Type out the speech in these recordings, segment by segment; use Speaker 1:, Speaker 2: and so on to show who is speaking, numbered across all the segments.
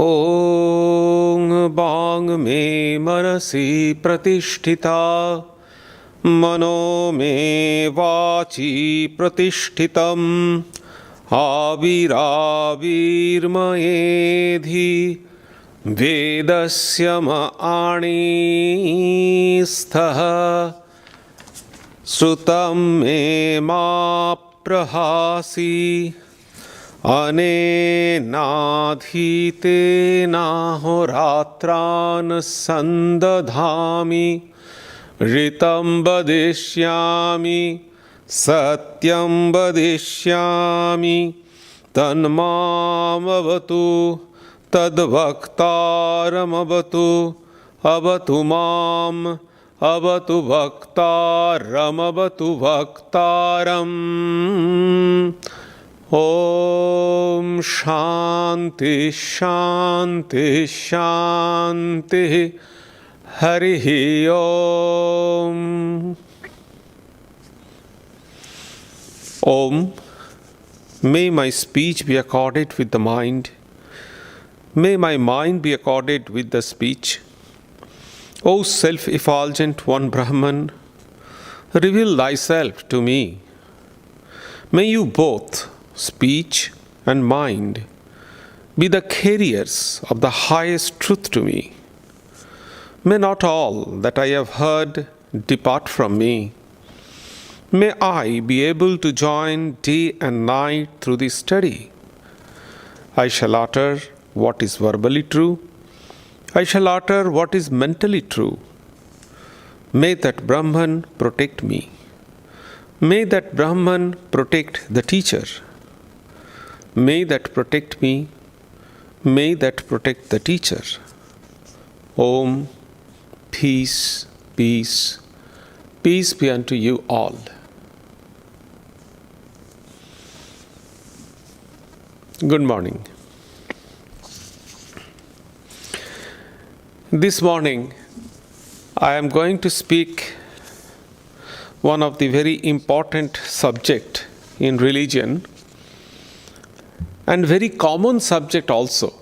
Speaker 1: ॐ वाङ् मे मनसि प्रतिष्ठिता मनो मे वाचि प्रतिष्ठितम् आविराविर्मयेधि वेदस्य आणीस्थः श्रुतं मे मा प्रहासि अनेनाधीतेनाहोरात्रान् सन्दधामि ऋतं वदिष्यामि सत्यं वदिष्यामि तन्मामवतु तद्वक्तारमवतु अवतु माम् अवतु वक्तारमवतु वक्तारम् ॐ शान्ति शान्ति शान्तिः हरिः ॐ Om. May my speech be accorded with the mind. May my mind be accorded with the speech. O self-effulgent one Brahman, reveal thyself to me. May you both, speech and mind, be the carriers of the highest truth to me. May not all that I have heard depart from me. May I be able to join day and night through this study. I shall utter what is verbally true. I shall utter what is mentally true. May that Brahman protect me. May that Brahman protect the teacher. May that protect me. May that protect the teacher. Om. Peace, peace, peace be unto you all. Good morning. This morning, I am going to speak one of the very important subject in religion and very common subject also.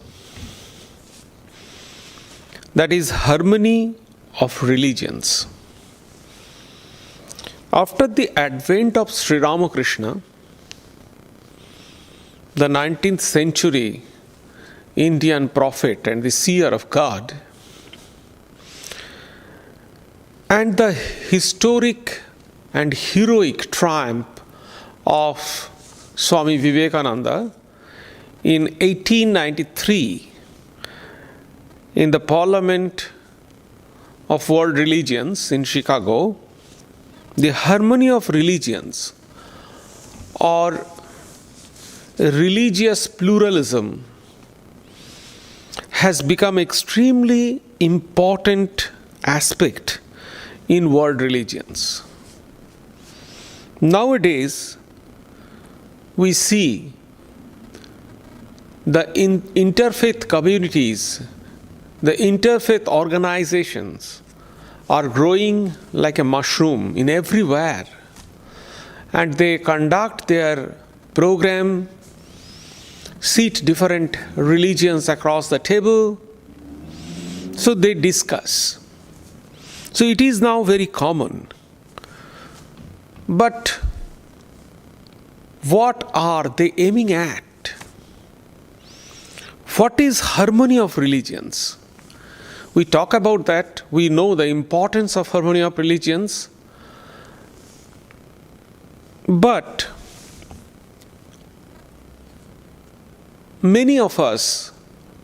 Speaker 1: That is harmony of religions. After the advent of Sri Ramakrishna, the 19th century Indian prophet and the seer of God, and the historic and heroic triumph of Swami Vivekananda in 1893 in the Parliament of World Religions in Chicago, the harmony of religions or religious pluralism has become extremely important aspect in world religions. Nowadays, we see the interfaith communities, the interfaith organizations are growing like a mushroom in everywhere, and they conduct their program, seat different religions across the table, so they discuss. So it is now very common. But what are they aiming at? What is harmony of religions? We talk about that. We know the importance of harmony of religions. But many of us,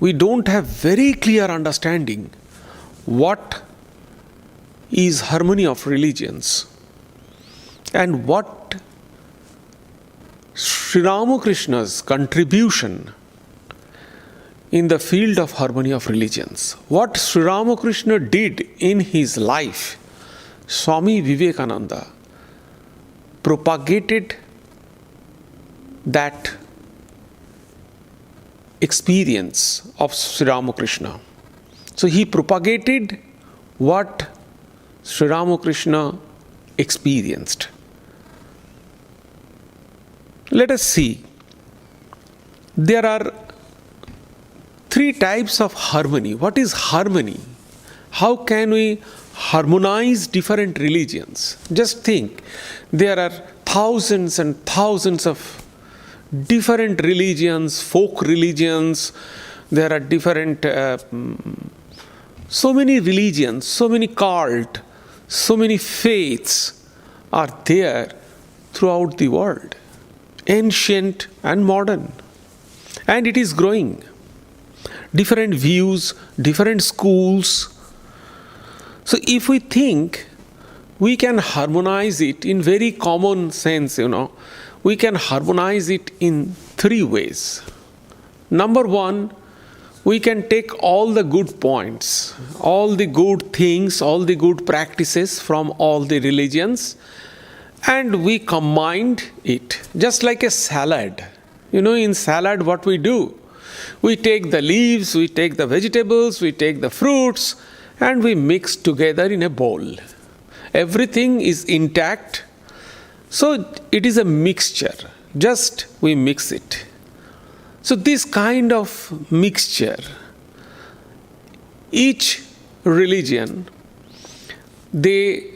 Speaker 1: we don't have very clear understanding what is harmony of religions and what Sri Ramakrishna's contribution in the field of harmony of religions. What Sri Ramakrishna did in his life, Swami Vivekananda propagated that experience of Sri Ramakrishna. So he propagated what Sri Ramakrishna experienced. Let us see. There are three types of harmony. What is harmony? How can we harmonize different religions? Just think, there are thousands and thousands of different religions, folk religions. There are different, so many religions, so many cults, so many faiths are there throughout the world, ancient and modern. And it is growing. Different views, different schools. So if we think we can harmonize it in very common sense, we can harmonize it in three ways. Number one, we can take all the good points, all the good things, all the good practices from all the religions, and we combine it just like a salad. In salad what we do? We take the leaves, we take the vegetables, we take the fruits, and we mix together in a bowl. Everything is intact. So it is a mixture. Just we mix it. So this kind of mixture, each religion, they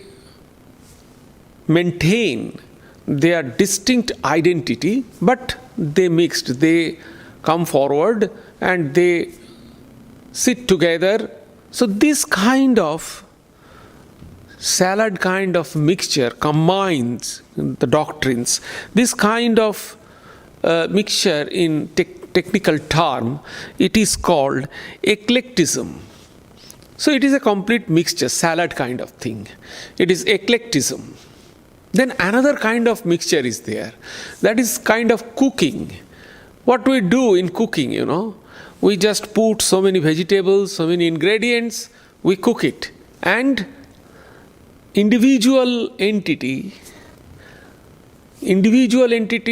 Speaker 1: maintain their distinct identity, but they mixed, they come forward and they sit together. So this kind of salad kind of mixture combines the doctrines. This kind of mixture in technical term, it is called eclecticism. So it is a complete mixture, salad kind of thing. It is eclecticism. Then another kind of mixture is there. That is kind of cooking. What we do in cooking, we just put so many vegetables, so many ingredients, we cook it. And individual entity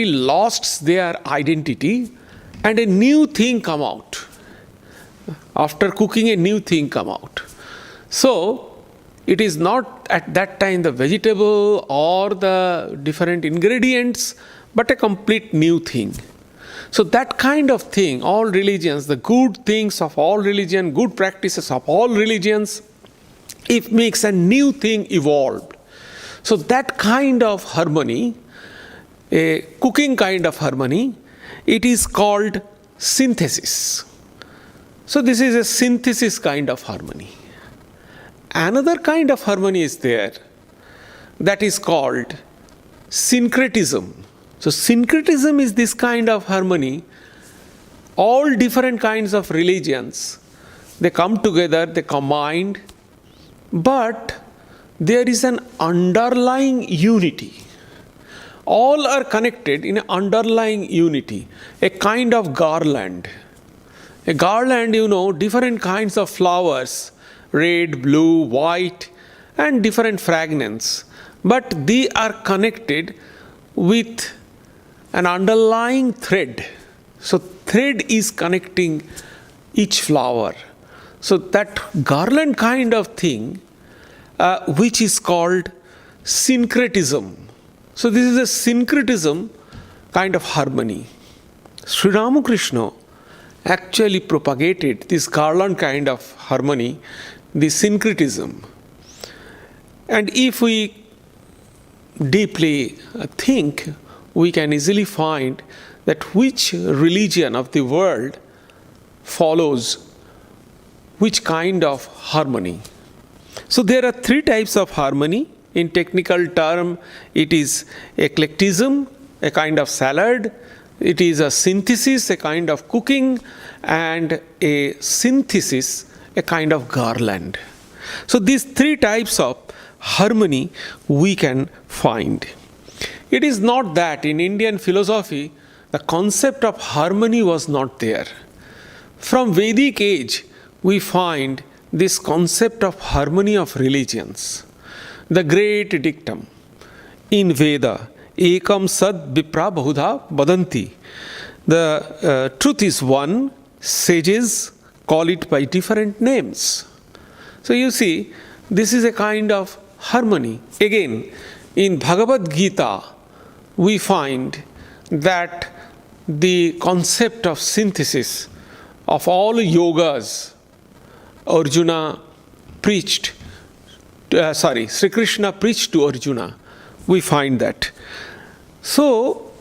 Speaker 1: lost their identity and a new thing come out. After cooking, a new thing come out. So it is not at that time the vegetable or the different ingredients, but a complete new thing. So that kind of thing, all religions, the good things of all religion, good practices of all religions, it makes a new thing evolved. So that kind of harmony, a cooking kind of harmony, it is called synthesis. So this is a synthesis kind of harmony. Another kind of harmony is there, that is called syncretism. So syncretism is this kind of harmony. All different kinds of religions, they come together, they combine, but there is an underlying unity. All are connected in an underlying unity, a kind of garland. A garland, different kinds of flowers, red, blue, white, and different fragrance. But they are connected with an underlying thread. So thread is connecting each flower. So that garland kind of thing, which is called syncretism. So this is a syncretism kind of harmony. Sri Ramakrishna actually propagated this garland kind of harmony, the syncretism. And if we deeply think, we can easily find that which religion of the world follows which kind of harmony. So there are three types of harmony. In technical term, it is eclecticism, a kind of salad. It is a synthesis, a kind of cooking, and a synthesis, a kind of garland. So these three types of harmony we can find. It is not that in Indian philosophy, the concept of harmony was not there. From Vedic age, we find this concept of harmony of religions. The great dictum in Veda, Ekam Sad Vipra Bahudha Vadanti. The truth is one, sages call it by different names. So you see, this is a kind of harmony. Again, in Bhagavad Gita, we find that the concept of synthesis of all yogas, Arjuna preached, Sri Krishna preached to Arjuna. We find that. So,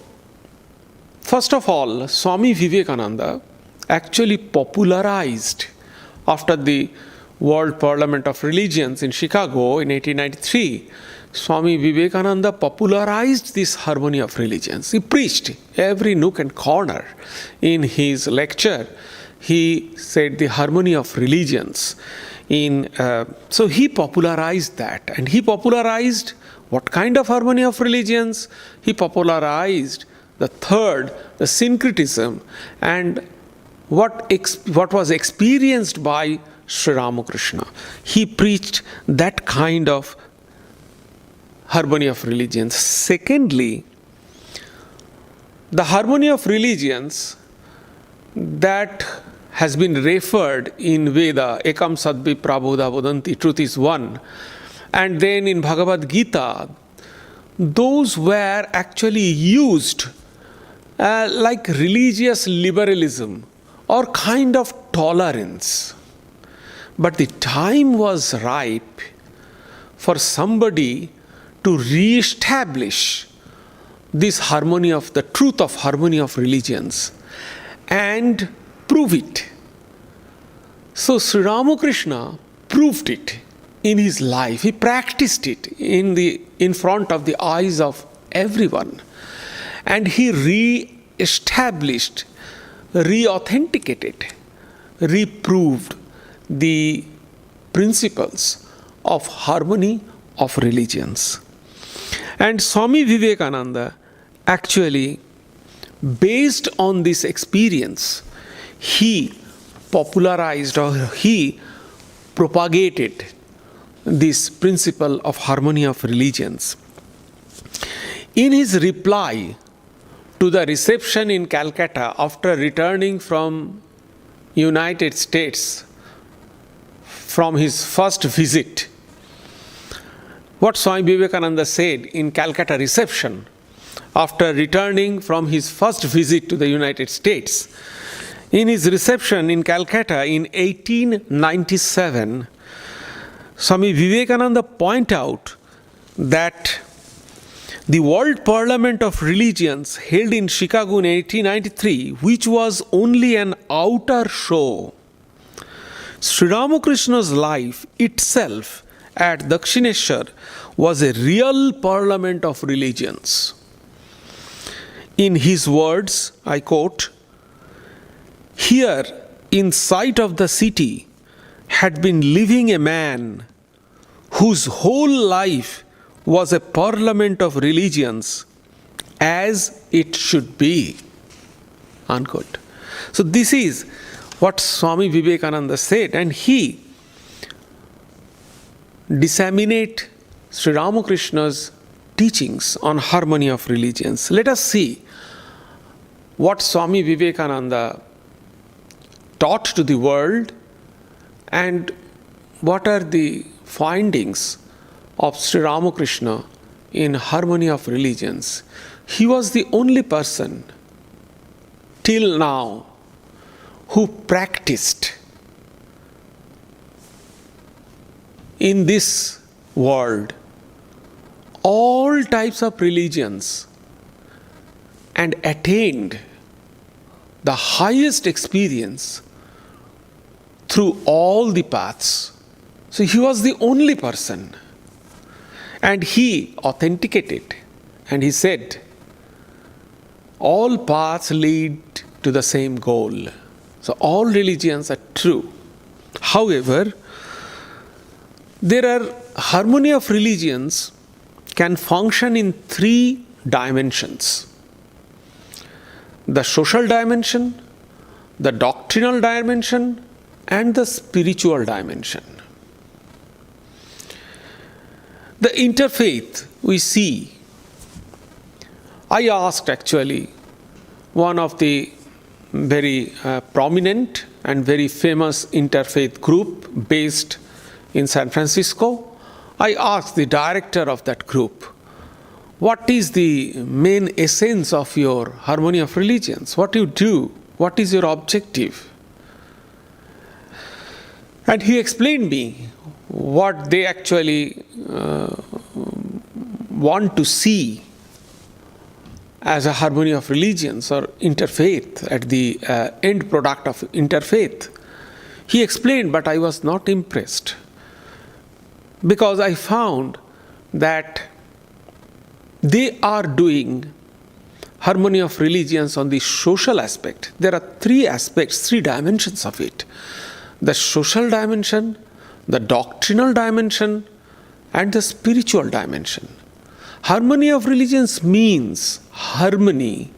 Speaker 1: first of all, Swami Vivekananda actually popularized, after the World Parliament of Religions in Chicago in 1893, Swami Vivekananda popularized this harmony of religions. He preached every nook and corner. In his lecture, he said the harmony of religions. So he popularized that. And he popularized what kind of harmony of religions? He popularized the third, the syncretism, and what was experienced by Sri Ramakrishna. He preached that kind of harmony of religions. Secondly, the harmony of religions that has been referred in Veda, Ekam Sadvi Prabodha Vadanti, truth is one, and then in Bhagavad Gita, those were actually used like religious liberalism or kind of tolerance. But the time was ripe for somebody to re-establish this harmony of the truth of harmony of religions and prove it. So Sri Ramakrishna proved it in his life. He practiced it in front of the eyes of everyone. And he re-established, re-authenticated, reproved the principles of harmony of religions. And Swami Vivekananda actually, based on this experience, he popularized or he propagated this principle of harmony of religions. In his reply to the reception in Calcutta after returning from United States from his first visit, what Swami Vivekananda said in Calcutta reception after returning from his first visit to the United States. In his reception in Calcutta in 1897, Swami Vivekananda pointed out that the World Parliament of Religions held in Chicago in 1893, which was only an outer show, Sri Ramakrishna's life itself at Dakshineshwar was a real parliament of religions. In his words, I quote, "Here, in sight of the city, had been living a man whose whole life was a parliament of religions, as it should be." Unquote. So this is what Swami Vivekananda said, and he disseminate Sri Ramakrishna's teachings on harmony of religions. Let us see what Swami Vivekananda taught to the world and what are the findings of Sri Ramakrishna in harmony of religions. He was the only person till now who practiced in this world all types of religions and attained the highest experience through all the paths. So he was the only person. And he authenticated and he said, all paths lead to the same goal. So all religions are true. However, there are harmony of religions can function in three dimensions: the social dimension, the doctrinal dimension, and the spiritual dimension. The interfaith we see. I asked actually one of the very prominent and very famous interfaith group based in San Francisco. I asked the director of that group, what is the main essence of your harmony of religions? What you do? What is your objective? And he explained me what they actually want to see as a harmony of religions or interfaith, at the end product of interfaith. He explained, but I was not impressed, because I found that they are doing harmony of religions on the social aspect. There are three aspects, three dimensions of it: the social dimension, the doctrinal dimension, and the spiritual dimension. Harmony of religions means harmony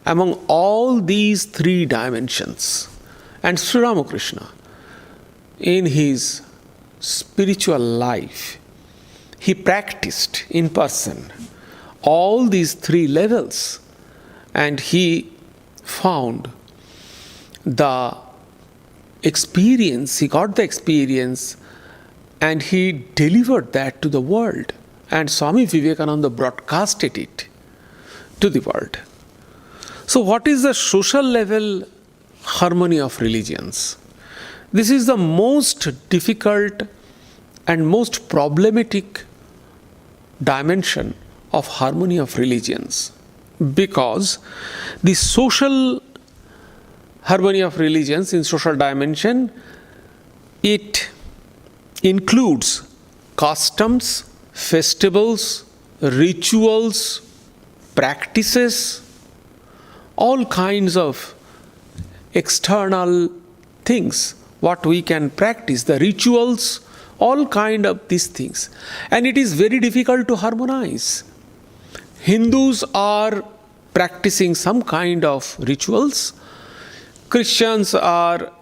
Speaker 1: among all these three dimensions. And Sri Ramakrishna, in his spiritual life, he practiced in person all these three levels, and he found the experience, he got the experience, and he delivered that to the world. And Swami Vivekananda broadcasted it to the world. So what is the social level harmony of religions? This is the most difficult and most problematic dimension of harmony of religions, because the social harmony of religions, in social dimension, it includes customs, festivals, rituals, practices, all kinds of external things, what we can practice, the rituals, all kind of these things. And it is very difficult to harmonize. Hindus are practicing some kind of rituals. Christians are,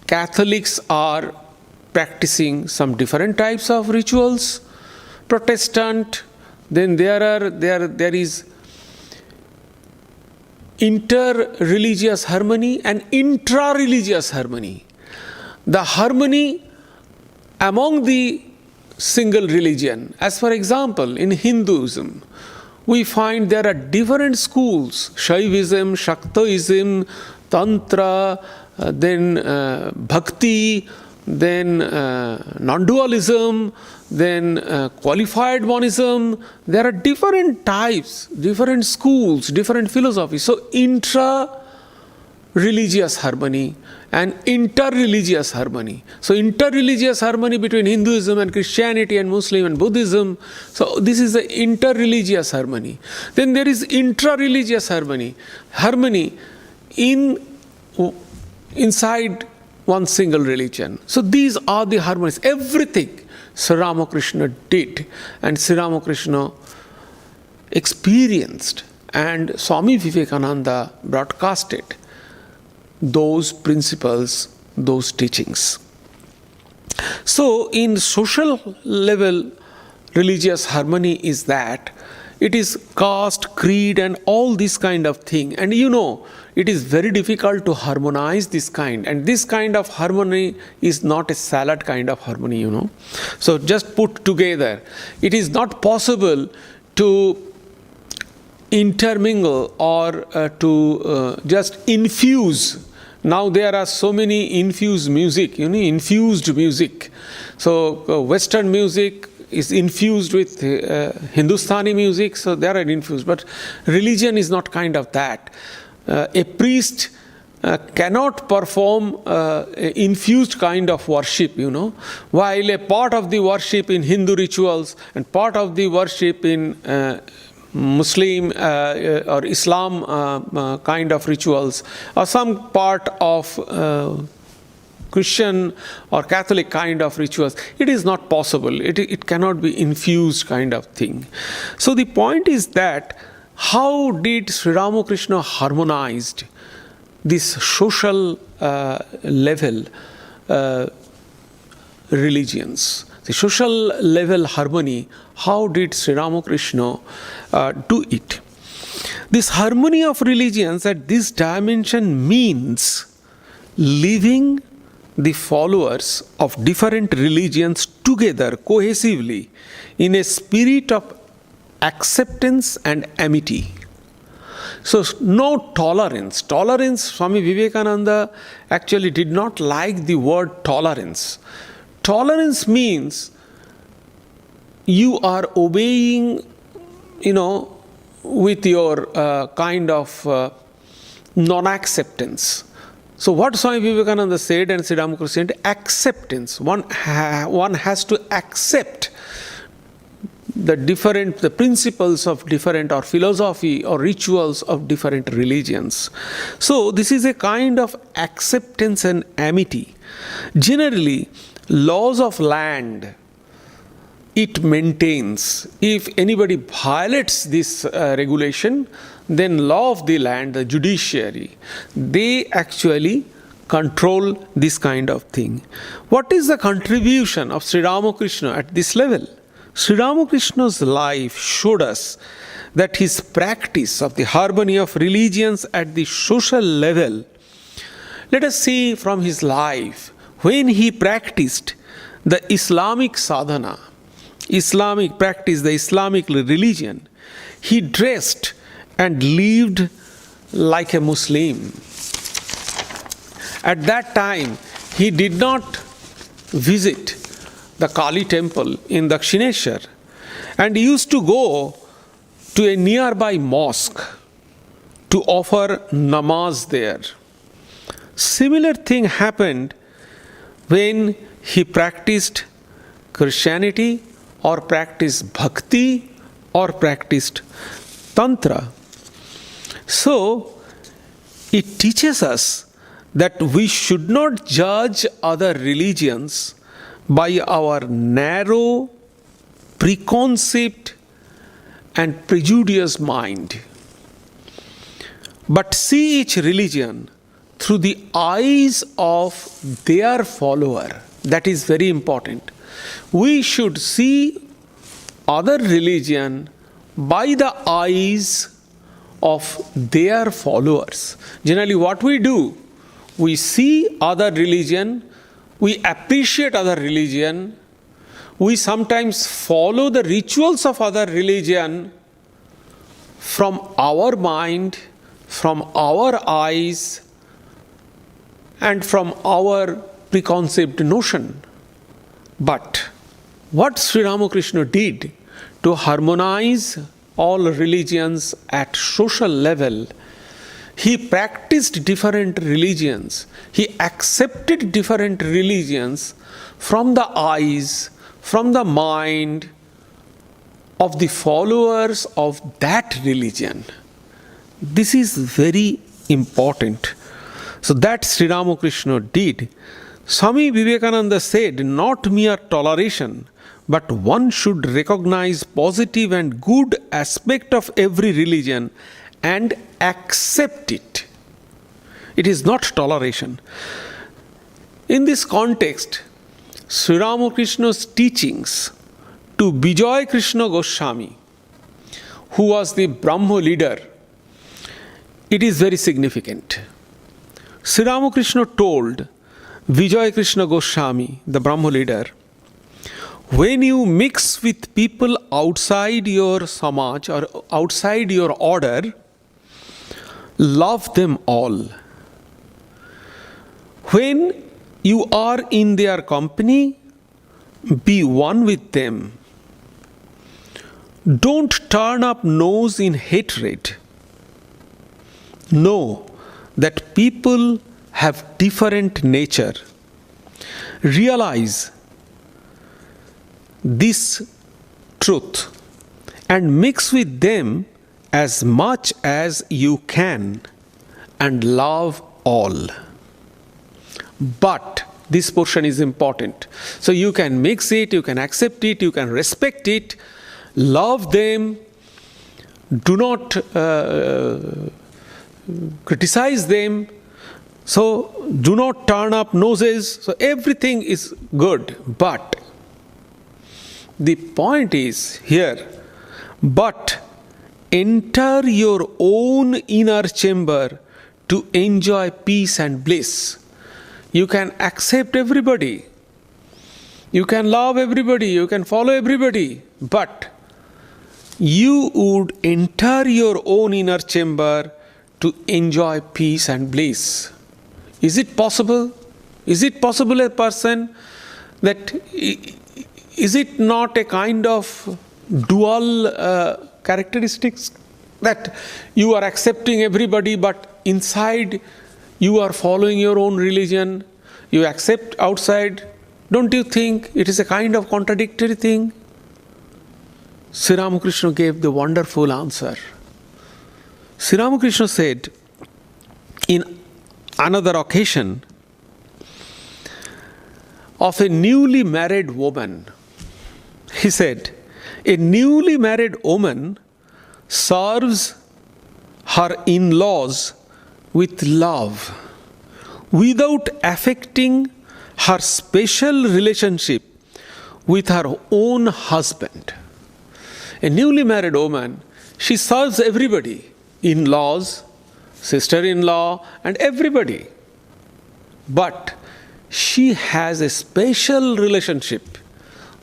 Speaker 1: Catholics are practicing some different types of rituals. Protestant, then there is inter-religious harmony and intra-religious harmony. The harmony among the single religion. As for example, in Hinduism, we find there are different schools: Shaivism, Shaktaism, Tantra, then Bhakti, then non-dualism, then qualified monism. There are different types, different schools, different philosophies. So intra-religious harmony and inter-religious harmony. So inter-religious harmony between Hinduism and Christianity and Muslim and Buddhism. So this is the inter-religious harmony. Then there is intra-religious harmony. Harmony inside one single religion. So these are the harmonies. Everything Sri Ramakrishna did, and Sri Ramakrishna experienced, and Swami Vivekananda broadcasted those principles, those teachings. So in social level, religious harmony is that it is caste, creed, and all this kind of thing. And you know, it is very difficult to harmonize this kind. And this kind of harmony is not a salad kind of harmony, you know. So just put together. It is not possible to intermingle or to just infuse. Now there are so many infused music, you know, infused music. So Western music is infused with Hindustani music, so they are infused. But religion is not kind of that. A priest cannot perform infused kind of worship, you know, while a part of the worship in Hindu rituals and part of the worship in Muslim or Islam kind of rituals, or some part of Christian or Catholic kind of rituals, it is not possible. It cannot be infused kind of thing. So the point is that how did Sri Ramakrishna harmonized this social level religions, the social level harmony? How did Sri Ramakrishna do it? This harmony of religions at this dimension means living the followers of different religions together cohesively in a spirit of acceptance and amity. So no tolerance. Tolerance, Swami Vivekananda actually did not like the word tolerance. Tolerance means you are obeying, with your kind of non-acceptance. So what Swami Vivekananda said and Sri Ramakrishna said, acceptance. One has to accept the principles of different, or philosophy or rituals of different religions. So this is a kind of acceptance and amity. Generally, laws of land, it maintains. If anybody violates this regulation, then law of the land, the judiciary, they actually control this kind of thing. What is the contribution of Sri Ramakrishna at this level? Sri Ramakrishna's life showed us that his practice of the harmony of religions at the social level, let us see from his life, when he practiced the Islamic sadhana, the Islamic religion, he dressed and lived like a Muslim. At that time, he did not visit the Kali temple in Dakshineshwar, and he used to go to a nearby mosque to offer namaz there. Similar thing happened when he practiced Christianity, or practiced bhakti, or practiced tantra. So, it teaches us that we should not judge other religions by our narrow, preconceived and prejudiced mind, but see each religion through the eyes of their follower. That is very important. We should see other religion by the eyes of their followers. Generally, what we do, we see other religion, we appreciate other religion, we sometimes follow the rituals of other religion from our mind, from our eyes, and from our preconceived notion. But what Sri Ramakrishna did to harmonize all religions at social level, he practiced different religions. He accepted different religions from the eyes, from the mind of the followers of that religion. This is very important. So that Sri Ramakrishna did. Swami Vivekananda said, not mere toleration, but one should recognize positive and good aspect of every religion and accept it. It is not toleration. In this context, Sri Ramakrishna's teachings to Vijay Krishna Goswami, who was the Brahmo leader, it is very significant. Sri Ramakrishna told Vijay Krishna Goswami, the Brahmo leader, when you mix with people outside your samaj or outside your order, love them all. When you are in their company, be one with them. Don't turn up nose in hatred. Know that people have different nature. Realize this truth and mix with them as much as you can and love all. But this portion is important. So you can mix it, you can accept it, you can respect it, love them, do not criticize them. So do not turn up noses. So everything is good. But the point is here, but enter your own inner chamber to enjoy peace and bliss. You can accept everybody. You can love everybody. You can follow everybody. But you would enter your own inner chamber to enjoy peace and bliss. Is it possible? Is it possible a person that, is it not a kind of dual characteristics that you are accepting everybody but inside you are following your own religion, you accept outside? Don't you think it is a kind of contradictory thing? Sri Ramakrishna gave the wonderful answer. Sri Ramakrishna said in another occasion of a newly married woman, he said, a newly married woman serves her in-laws with love without affecting her special relationship with her own husband. A newly married woman, she serves everybody, in-laws, sister-in-law, and everybody. But she has a special relationship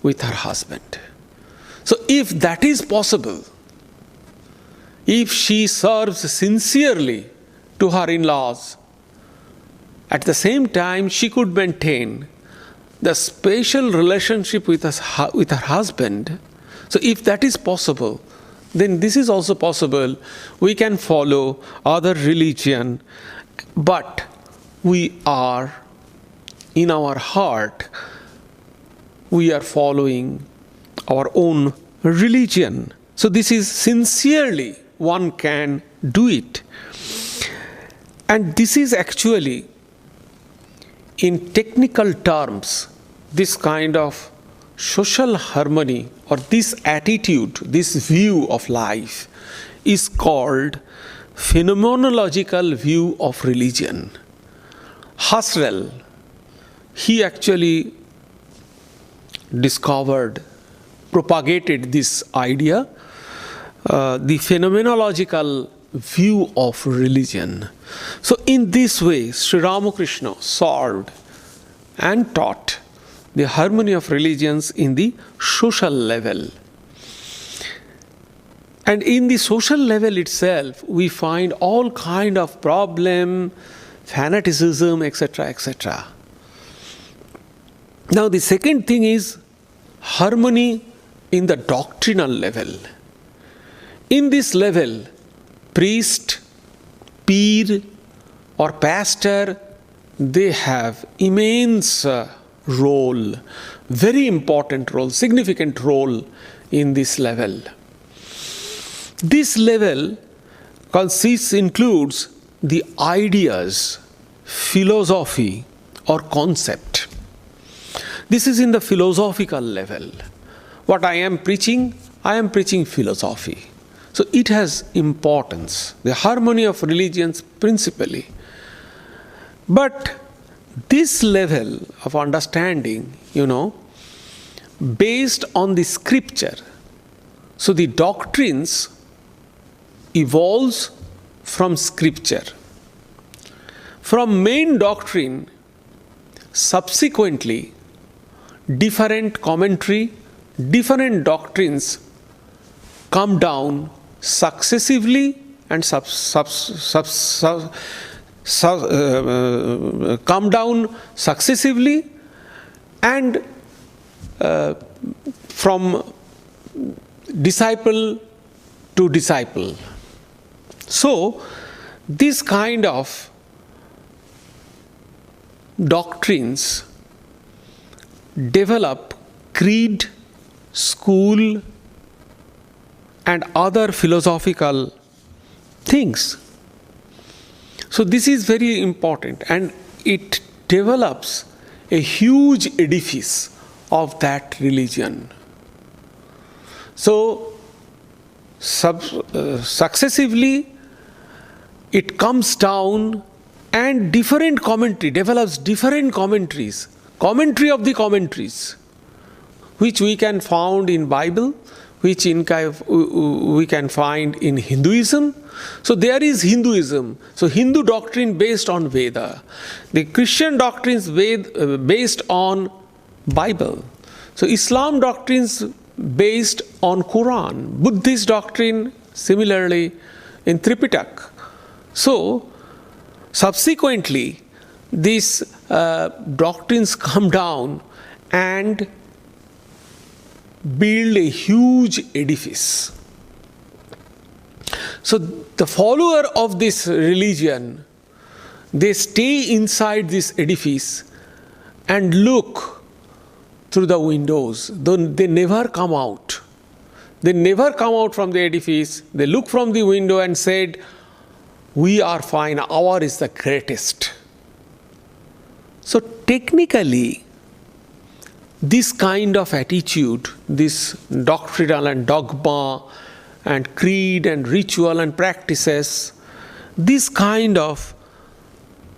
Speaker 1: with her husband. So if that is possible, if she serves sincerely to her in-laws, at the same time she could maintain the special relationship with her husband. So if that is possible, then this is also possible. We can follow other religion, but we are, in our heart, we are following our own religion. So this is sincerely one can do it. And this is actually, in technical terms, this kind of social harmony or this attitude, this view of life is called phenomenological view of religion. Husserl, he actually propagated this idea, the phenomenological view of religion. So in this way, Sri Ramakrishna solved and taught the harmony of religions in the social level. And in the social level itself, we find all kind of problem, fanaticism, etc., etc. Now the second thing is harmony in the doctrinal level. In this level, priest, peer, or pastor, they have immense role, very important role, significant role in this level. This level includes the ideas, philosophy, or concept. This is in the philosophical level. What I am preaching philosophy. So it has importance, the harmony of religions principally. But this level of understanding, based on the scripture, so the doctrines evolves from scripture. From main doctrine, subsequently, different commentary, different doctrines come down successively and come down successively and from disciple to disciple. So this kind of doctrines develop creed, school, and other philosophical things. So this is very important, and it develops a huge edifice of that religion. So successively it comes down, and different commentary develops different commentaries, commentary of the commentaries, which we can find in Bible, which we can find in Hinduism. So there is Hinduism. So Hindu doctrine based on Veda. The Christian doctrines based on Bible. So Islam doctrines based on Quran. Buddhist doctrine, similarly, in Tripitaka. So, subsequently, these doctrines come down and build a huge edifice. So, the follower of this religion, they stay inside this edifice and look through the windows. They never come out. They never come out from the edifice. They look from the window and said, "We are fine, our is the greatest." So technically, this kind of attitude, this doctrinal and dogma and creed and ritual and practices, this kind of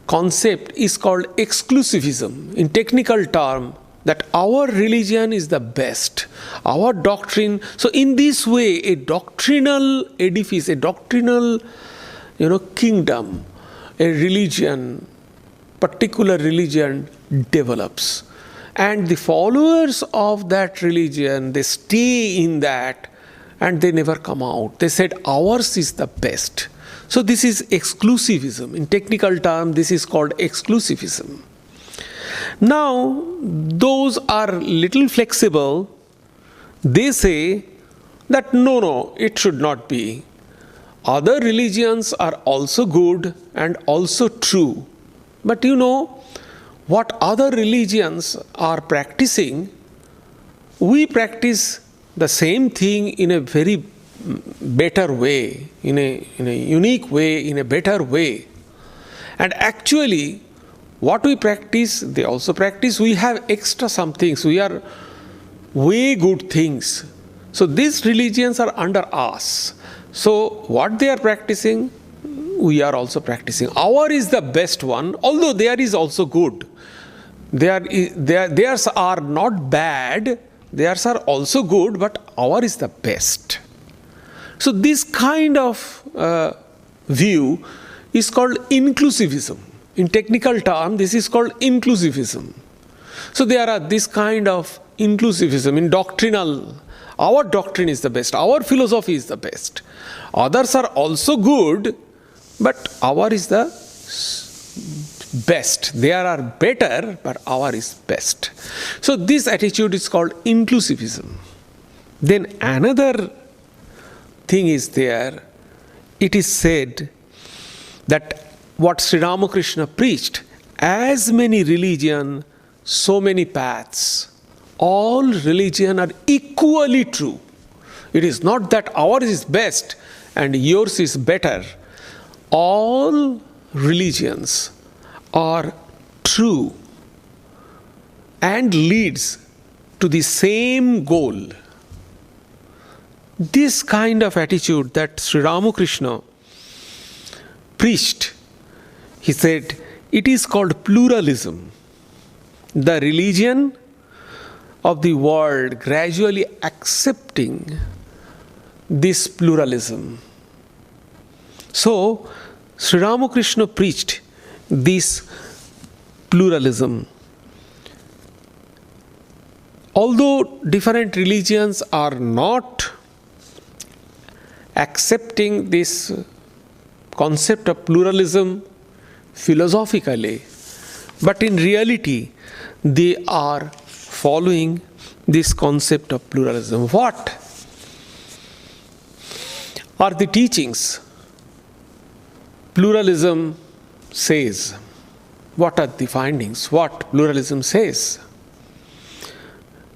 Speaker 1: concept is called exclusivism. In technical term, that our religion is the best, our doctrine. So in this way, a doctrinal edifice, a doctrinal kingdom, a religion, particular religion develops. And the followers of that religion, they stay in that and they never come out. They said, ours is the best. So this is exclusivism. In technical term, this is called exclusivism. Now, those are little flexible. They say that no, it should not be. Other religions are also good and also true. But what other religions are practicing, we practice the same thing in a very better way, in a unique way, in a better way. And actually, what we practice, they also practice. We have extra some things. We are way good things. So these religions are under us. So what they are practicing, we are also practicing. Our is the best one, although there is also good. Theirs are not bad, theirs are also good, but our is the best. So this kind of view is called inclusivism. In technical term, this is called inclusivism. So there are this kind of inclusivism in doctrinal. Our doctrine is the best, our philosophy is the best. Others are also good, but our is the best. They are better, but our is best. So this attitude is called inclusivism. Then another thing is there. It is said that what Sri Ramakrishna preached, as many religion, so many paths. All religion are equally true. It is not that ours is best and yours is better. All religions are true and leads to the same goal. This kind of attitude that Sri Ramakrishna preached, he said, it is called pluralism. The religion of the world gradually accepting this pluralism. So, Sri Ramakrishna preached this pluralism. Although different religions are not accepting this concept of pluralism philosophically, but in reality, they are following this concept of pluralism. What are the teachings pluralism says? What are the findings? What pluralism says?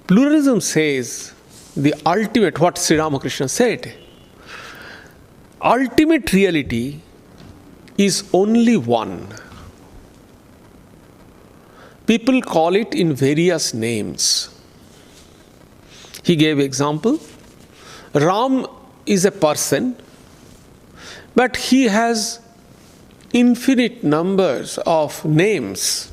Speaker 1: Pluralism says the ultimate, what Sri Ramakrishna said, ultimate reality is only one. People call it in various names. He gave example. Ram is a person, but he has infinite numbers of names.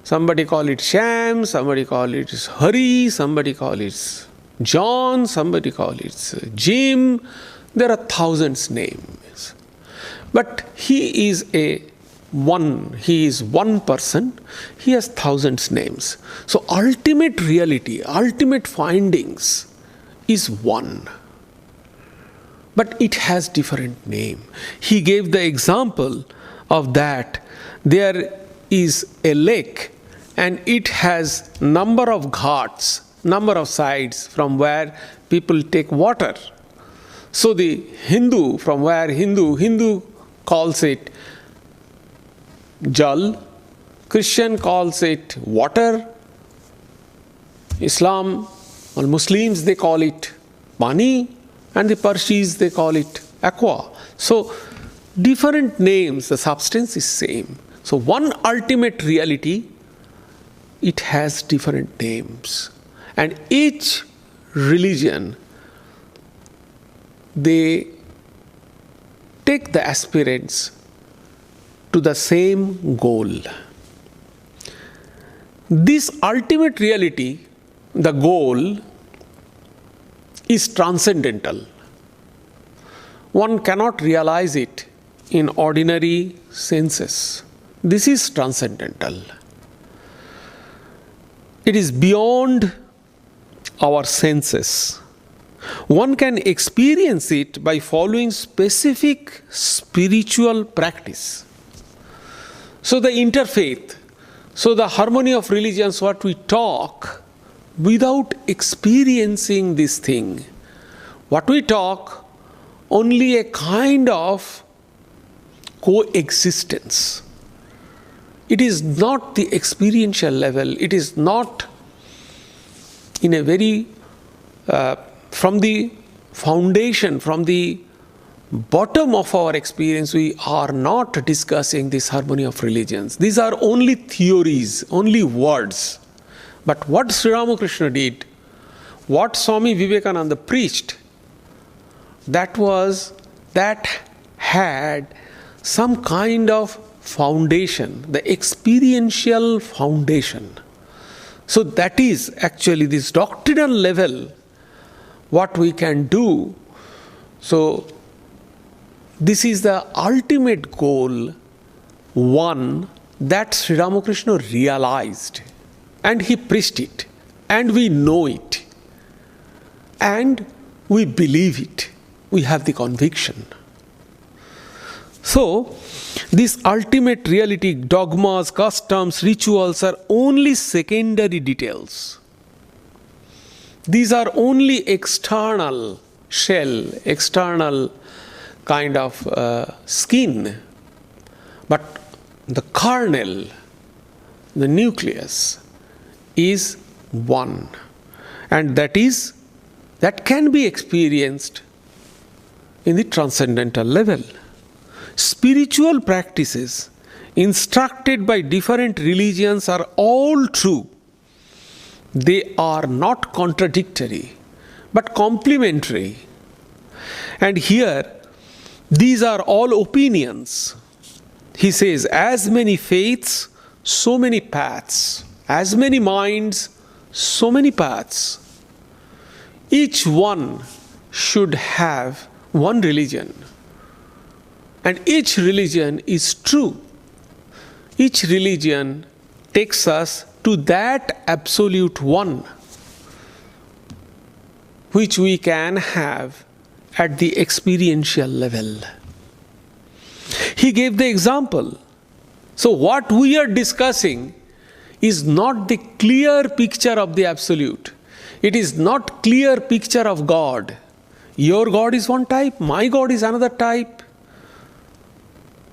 Speaker 1: Somebody call it Sham, somebody call it Hari, somebody call it John, somebody call it Jim. There are thousands names. But he is a one. He is one person. He has thousands names. So ultimate reality, ultimate findings is one. But it has different name. He gave the example of that. There is a lake and it has number of ghats, number of sides from where people take water. So the Hindu, from where Hindu calls it jal, Christian calls it water, Islam or Muslims they call it pani, and the Parsis they call it aqua. So different names, the substance is same. So one ultimate reality, it has different names. And each religion, they take the aspirants to the same goal. This ultimate reality, the goal, is transcendental. One cannot realize it in ordinary senses. This is transcendental. It is beyond our senses. One can experience it by following specific spiritual practice. So the interfaith, so the harmony of religions, what we talk, without experiencing this thing, what we talk, only a kind of coexistence. It is not the experiential level, it is not in a very, from the foundation, from the bottom of our experience, we are not discussing this harmony of religions. These are only theories, only words. But what Sri Ramakrishna did, what Swami Vivekananda preached, that had some kind of foundation, the experiential foundation. So that is actually this doctrinal level, what we can do. So this is the ultimate goal, one that Sri Ramakrishna realized, and he preached it, and we know it, and we believe it, we have the conviction. So this ultimate reality, dogmas, customs, rituals are only secondary details. These are only external shell, external kind of skin. But the kernel, the nucleus, is one. And that can be experienced in the transcendental level. Spiritual practices instructed by different religions are all true. They are not contradictory, but complementary. And here, these are all opinions. He says, as many faiths, so many paths. As many minds, so many paths. Each one should have one religion. And each religion is true. Each religion takes us to that absolute one, which we can have at the experiential level. He gave the example. So what we are discussing is not the clear picture of the absolute. It is not clear picture of God. Your God is one type, my God is another type.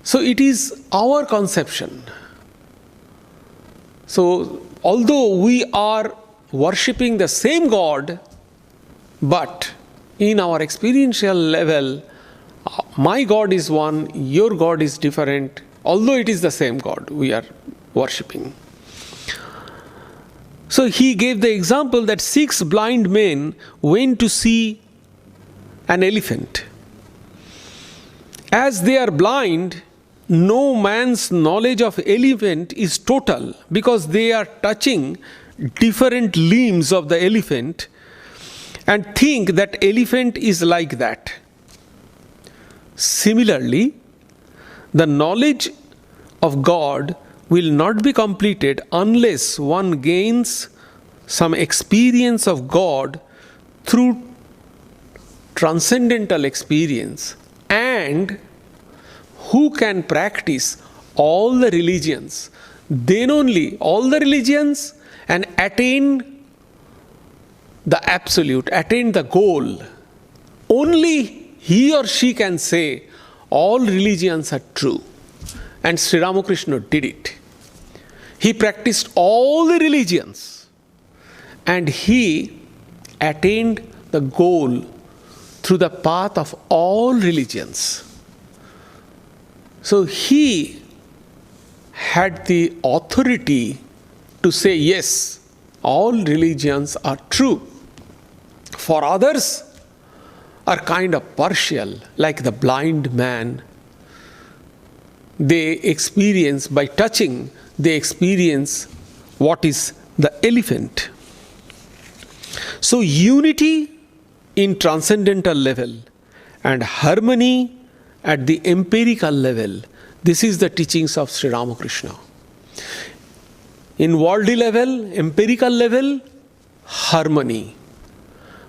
Speaker 1: So it is our conception. So although we are worshipping the same God, but in our experiential level, my God is one, your God is different, although it is the same God we are worshipping. So he gave the example that 6 blind men went to see an elephant. As they are blind, no man's knowledge of elephant is total because they are touching different limbs of the elephant and think that elephant is like that. Similarly, the knowledge of God will not be completed unless one gains some experience of God through transcendental experience. And who can practice all the religions, then only all the religions, and attain the absolute, attain the goal. Only he or she can say all religions are true. And Sri Ramakrishna did it. He practiced all the religions and he attained the goal through the path of all religions. So he had the authority to say, yes, all religions are true. For others are kind of partial, like the blind man. They experience, by touching, they experience what is the elephant. So unity in transcendental level and harmony at the empirical level, this is the teachings of Sri Ramakrishna. In worldly level, empirical level, harmony.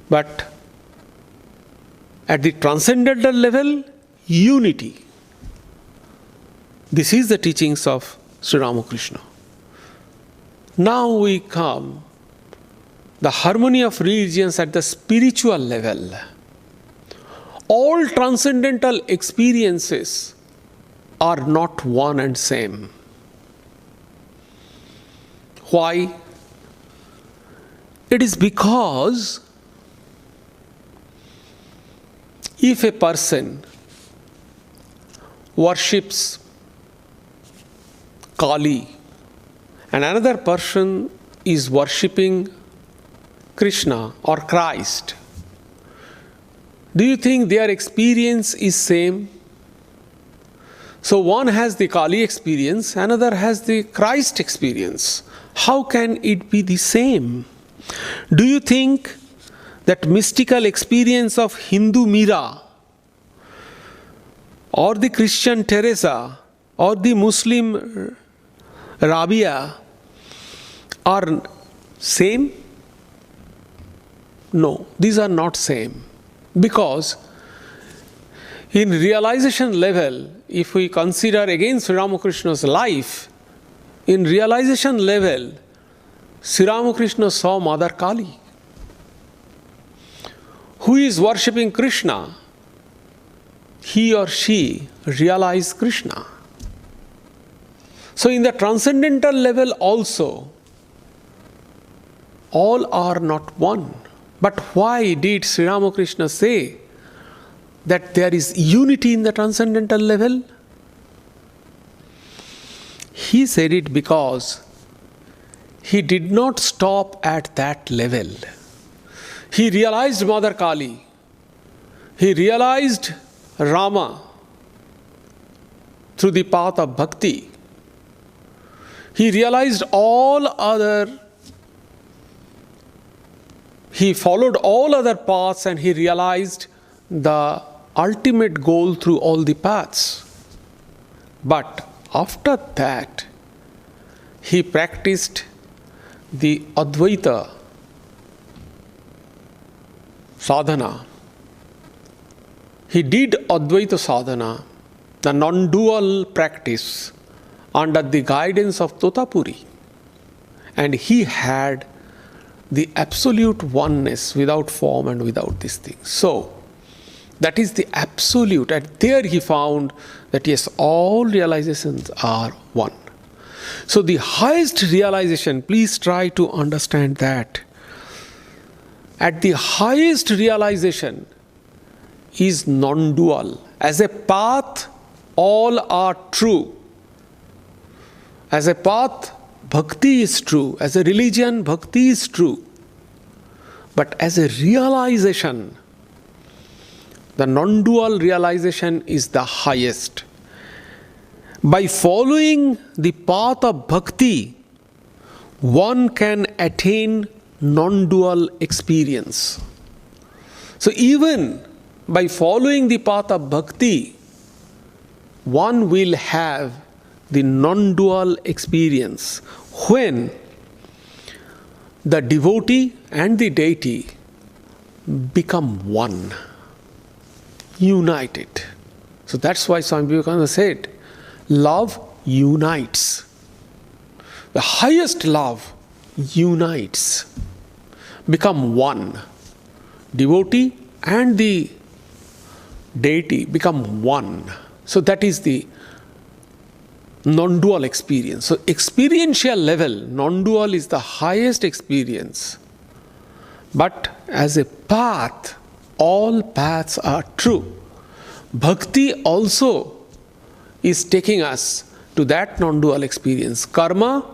Speaker 1: But at the transcendental level, unity. This is the teachings of Sri Ramakrishna. Now we come the harmony of religions at the spiritual level. All transcendental experiences are not one and same. Why? It is because if a person worships Kali and another person is worshipping Krishna or Christ, do you think their experience is same? So one has the Kali experience, another has the Christ experience. How can it be the same? Do you think that mystical experience of Hindu Mira or the Christian Teresa or the Muslim Rabia are same? No, these are not same. Because in realization level, if we consider again Sri Ramakrishna's life, in realization level, Sri Ramakrishna saw Mother Kali, who is worshipping Krishna. He or she realized Krishna. So in the transcendental level also, all are not one. But why did Sri Ramakrishna say that there is unity in the transcendental level? He said it because he did not stop at that level. He realized Mother Kali. He realized Rama through the path of bhakti. He realized he followed all other paths and he realized the ultimate goal through all the paths. But after that, he practiced the Advaita sadhana. He did Advaita sadhana, the non-dual practice, under the guidance of Totapuri. And he had the absolute oneness without form and without these things. So, that is the absolute. And there he found that yes, all realizations are one. So the highest realization, please try to understand that. At the highest realization is non-dual. As a path, all are true. As a path, bhakti is true. As a religion, bhakti is true. But as a realization, the non-dual realization is the highest. By following the path of bhakti, one can attain non-dual experience. So even by following the path of bhakti, one will have the non-dual experience, when the devotee and the deity become one, united. So that's why Swami Vivekananda said, love unites. The highest love unites, become one. Devotee and the deity become one. So that is the non-dual experience. So experiential level, non-dual is the highest experience. But as a path, all paths are true. Bhakti also is taking us to that non-dual experience. Karma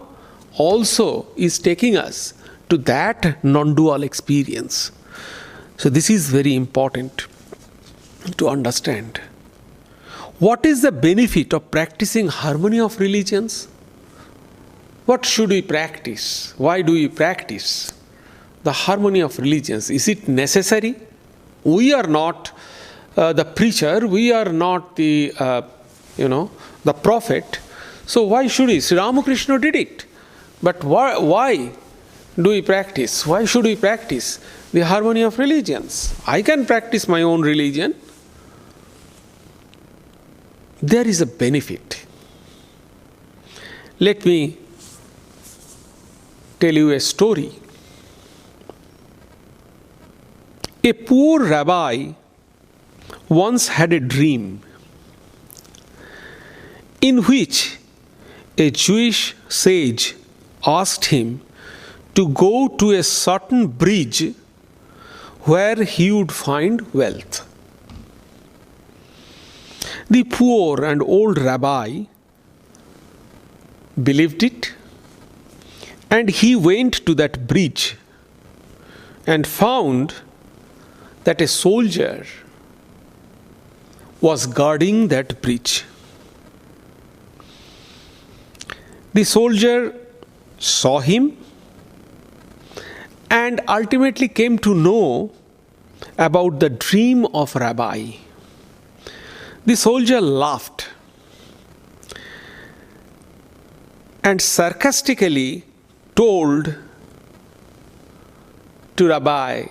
Speaker 1: also is taking us to that non-dual experience. So this is very important to understand. What is the benefit of practicing harmony of religions? What should we practice? Why do we practice the harmony of religions? Is it necessary? We are not the preacher, we are not the the prophet. So why should we? Sri Ramakrishna did it. But why do we practice? Why should we practice the harmony of religions? I can practice my own religion. There is a benefit. Let me tell you a story. A poor rabbi once had a dream in which a Jewish sage asked him to go to a certain bridge where he would find wealth. The poor and old rabbi believed it, and he went to that bridge and found that a soldier was guarding that bridge. The soldier saw him and ultimately came to know about the dream of Rabbi. The soldier laughed and sarcastically told to Rabbi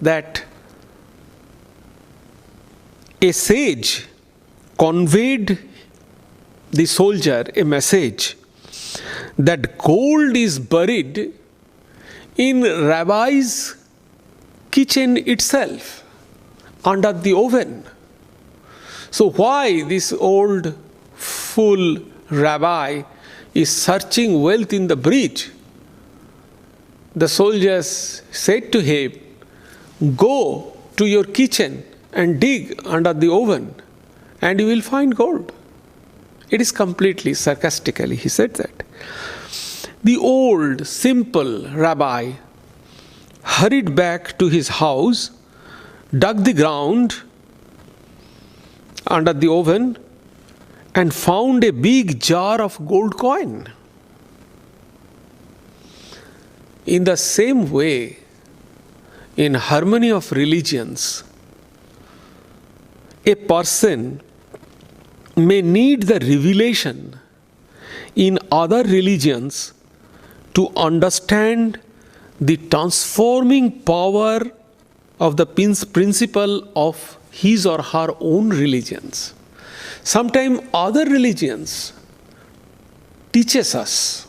Speaker 1: that a sage conveyed the soldier a message that gold is buried in Rabbi's kitchen itself, under the oven. So why this old fool rabbi is searching wealth in the bridge? The soldiers said to him, go to your kitchen and dig under the oven and you will find gold. It is completely sarcastically he said that. The old simple rabbi hurried back to his house, dug the ground under the oven and found a big jar of gold coin. In the same way, in harmony of religions, a person may need the revelation in other religions to understand the transforming power of the principle of his or her own religions. Sometimes other religions teaches us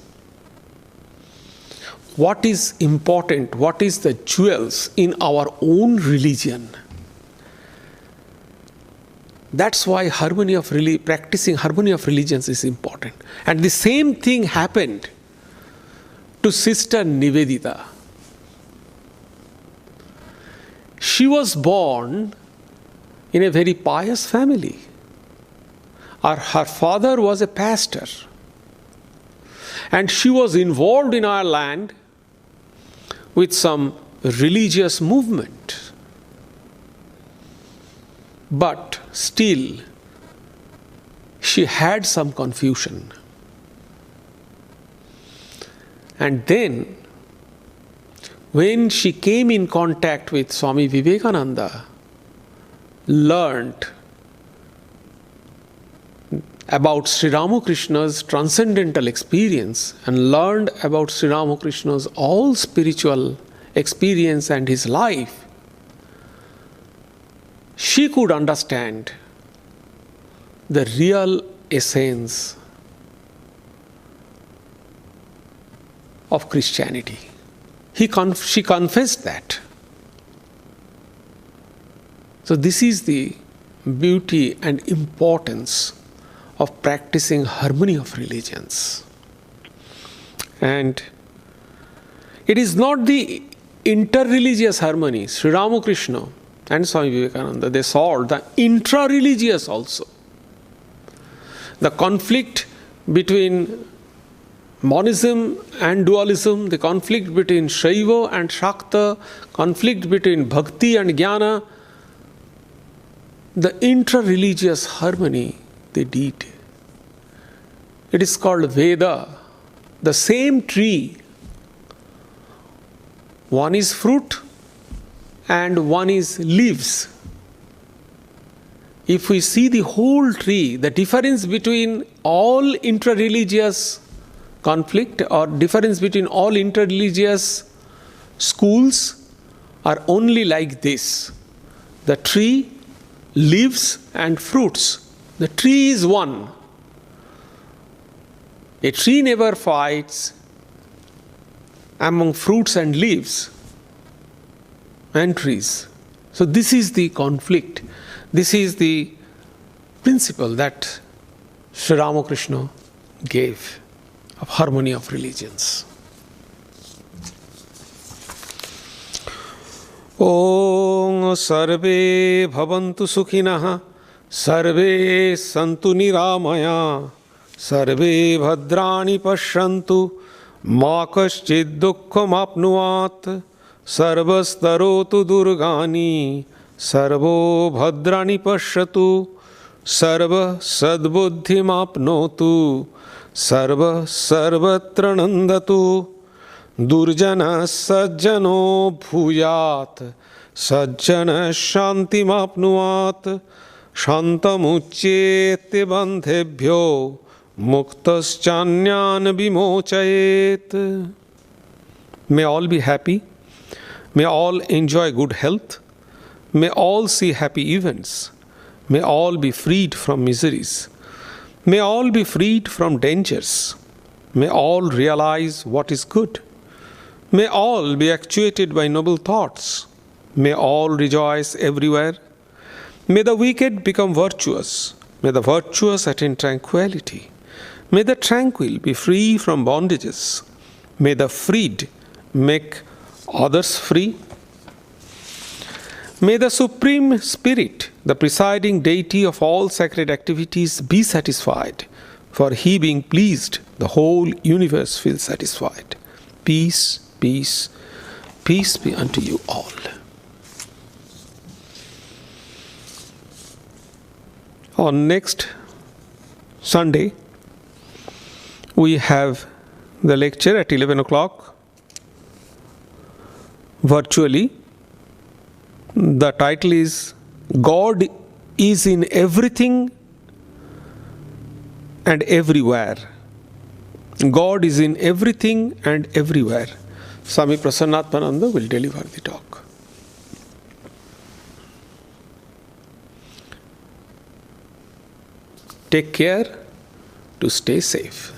Speaker 1: what is important, what is the jewels in our own religion. That's why practicing harmony of religions is important. And the same thing happened to Sister Nivedita. She was born in a very pious family. Her father was a pastor. And she was involved in our land with some religious movement. But still, she had some confusion. And then, when she came in contact with Swami Vivekananda, learned about Sri Ramakrishna's transcendental experience and learned about Sri Ramakrishna's all spiritual experience and his life, she could understand the real essence of Christianity. She confessed that. So this is the beauty and importance of practicing harmony of religions. And it is not the inter-religious harmony. Sri Ramakrishna and Swami Vivekananda, they solved the intra-religious also. The conflict between monism and dualism, the conflict between Shaiva and Shakta, conflict between Bhakti and Jnana, the intra-religious harmony they did. It is called Veda. The same tree, one is fruit and one is leaves. If we see the whole tree, the difference between all intra-religious conflict or difference between all inter-religious schools are only like this. The tree, leaves and fruits. The tree is one. A tree never fights among fruits and leaves and trees. So this is the conflict. This is the principle that Sri Ramakrishna gave of harmony of religions. Om sarve bhavantu sukhinah, sarve santu niramaya, sarve bhadrani pashyantu, ma kaschid dukkham apnuat, sarvastarotu durgani, sarvo bhadrani pashyatu, sarva sadbuddhim apnotu, sarva sarvatra nandatu, durjana sajjano bhuyat, sajjana shantim apnuat, shantamucchete bandhebhyo, muktaschanyan vimochayet. May all be happy. May all enjoy good health. May all see happy events. May all be freed from miseries. May all be freed from dangers. May all realize what is good. May all be actuated by noble thoughts. May all rejoice everywhere. May the wicked become virtuous. May the virtuous attain tranquility. May the tranquil be free from bondages. May the freed make others free. May the Supreme Spirit, the presiding deity of all sacred activities, be satisfied. For he being pleased, the whole universe feels satisfied. Peace, peace, peace be unto you all. On next Sunday, we have the lecture at 11 o'clock virtually. The title is God is in everything and everywhere. God is in everything and everywhere. Swami Prasannatmananda will deliver the talk. Take care to stay safe.